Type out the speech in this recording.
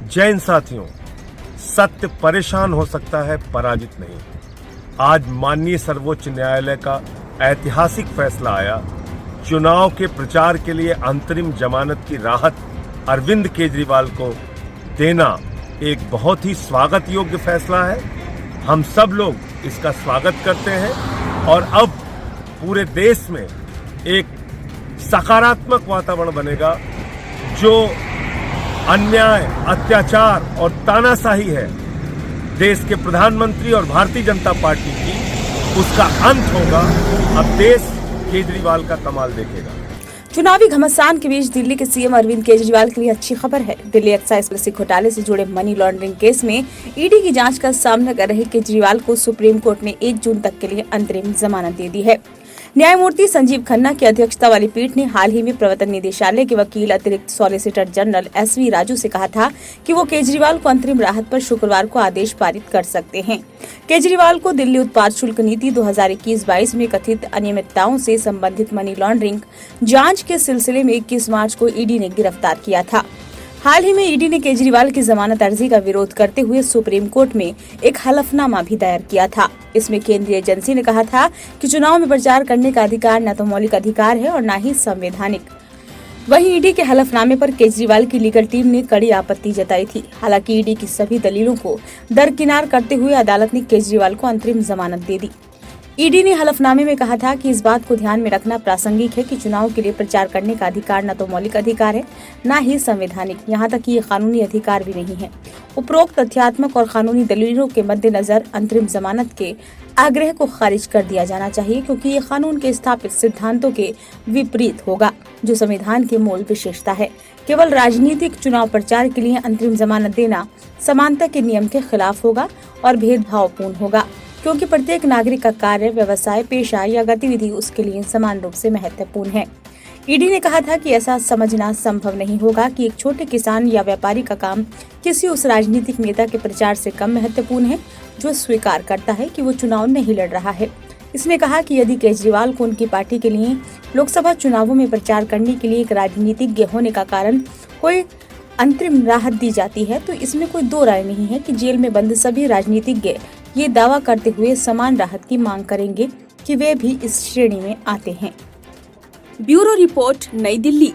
जैन साथियों, सत्य परेशान हो सकता है, पराजित नहीं। आज माननीय सर्वोच्च न्यायालय का ऐतिहासिक फैसला आया। चुनाव के प्रचार के लिए अंतरिम जमानत की राहत अरविंद केजरीवाल को देना एक बहुत ही स्वागत योग्य फैसला है। हम सब लोग इसका स्वागत करते हैं और अब पूरे देश में एक सकारात्मक वातावरण बनेगा। जो अन्याय, अत्याचार और तानाशाही है देश के प्रधानमंत्री और भारतीय जनता पार्टी की, उसका अंत होगा। अब देश केजरीवाल का कमाल देखेगा। चुनावी घमासान के बीच दिल्ली के सीएम अरविंद केजरीवाल के लिए अच्छी खबर है। दिल्ली एक्साइज कृषि घोटाले से जुड़े मनी लॉन्ड्रिंग केस में ईडी की जांच का सामना कर रहे केजरीवाल को सुप्रीम कोर्ट ने 1 जून तक के लिए अंतरिम जमानत दे दी है। न्यायमूर्ति संजीव खन्ना की अध्यक्षता वाली पीठ ने हाल ही में प्रवर्तन निदेशालय के वकील अतिरिक्त सॉलिसिटर जनरल SV राजू से कहा था कि वो केजरीवाल को अंतरिम राहत पर शुक्रवार को आदेश पारित कर सकते हैं। केजरीवाल को दिल्ली उत्पाद शुल्क नीति 2021-22 में कथित अनियमितताओं से संबंधित मनी लॉन्ड्रिंग जांच के सिलसिले में 21 मार्च को ईडी ने गिरफ्तार किया था। हाल ही में ईडी ने केजरीवाल की जमानत अर्जी का विरोध करते हुए सुप्रीम कोर्ट में एक हलफनामा भी दायर किया था। इसमें केंद्रीय एजेंसी ने कहा था कि चुनाव में प्रचार करने का अधिकार न तो मौलिक अधिकार है और न ही संवैधानिक। वहीं ईडी के हलफनामे पर केजरीवाल की लीगल टीम ने कड़ी आपत्ति जताई थी। हालांकि ईडी की सभी दलीलों को दरकिनार करते हुए अदालत ने केजरीवाल को अंतरिम जमानत दे दी। ईडी ने हलफनामे में कहा था कि इस बात को ध्यान में रखना प्रासंगिक है कि चुनाव के लिए प्रचार करने का अधिकार न तो मौलिक अधिकार है, न ही संवैधानिक, यहाँ तक कि ये कानूनी अधिकार भी नहीं है। उपरोक्त तथ्यात्मक और कानूनी दलीलों के मद्देनजर अंतरिम जमानत के आग्रह को खारिज कर दिया जाना चाहिए, क्योंकि ये कानून के स्थापित सिद्धांतों के विपरीत होगा, जो संविधान की मूल विशेषता है। केवल राजनीतिक चुनाव प्रचार के लिए अंतरिम जमानत देना समानता के नियम के खिलाफ होगा और भेदभावपूर्ण होगा, क्योंकि प्रत्येक नागरिक का कार्य, व्यवसाय, पेशा या गतिविधि उसके लिए समान रूप से महत्वपूर्ण है। ईडी ने कहा था कि ऐसा समझना संभव नहीं होगा कि एक छोटे किसान या व्यापारी का काम किसी उस राजनीतिक नेता के प्रचार से कम महत्वपूर्ण है जो स्वीकार करता है कि वो चुनाव नहीं लड़ रहा है। इसने कहा कि यदि केजरीवाल को उनकी पार्टी के लिए लोकसभा चुनावों में प्रचार करने के लिए एक राजनीतिज्ञ होने का कारण कोई अंतरिम राहत दी जाती है, तो इसमें कोई दो राय नहीं है कि जेल में बंद सभी राजनीतिज्ञ ये दावा करते हुए समान राहत की मांग करेंगे कि वे भी इस श्रेणी में आते हैं। ब्यूरो रिपोर्ट, नई दिल्ली।